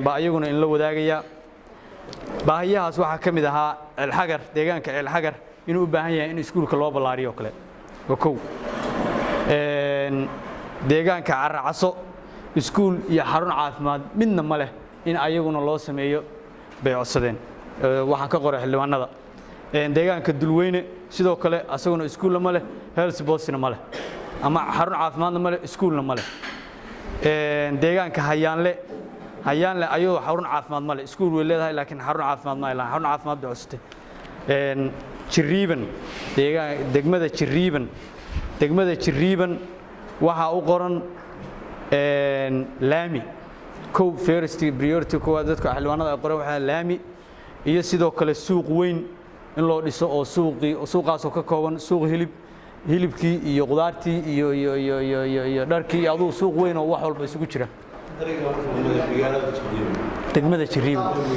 baa ayaguna in la wadaagaya baahiyahaas waxa ka mid ahaa Elxagar deegaanka Elxagar inuu u baahan yahay in iskuulka loo ballaariyo kale kow deegaanka Carracaso iskuul iyo xarun caafimaad midna ma leh in ayaguna loo sameeyo bay codsadeen waxaan ka qoray xildhibaanada deegaanka Dulweyne sidoo kale asaguna iskuul ma leh health boostna ma leh ama xarun caafimaadna ma leh iskuulna ma leh deegaanka Hayaanle ayuu xarun caafimaad ma leh iskuul way leedahay laakiin xarun caafimaad ma leh xarun caafimaad bay codsatay Jiriiban degmada Jiriiban waxa u qoran laami kow first priority kuwa dadka xilwaanada ay qoran waxa laami iyo sidoo kale suuq weyn in loo dhiso oo suuqaas oo ka kooban suuq hilibkii iyo qudaartii iyo dharkii aduu suuq weyn oo wax walba isugu jira degmada Jiriiban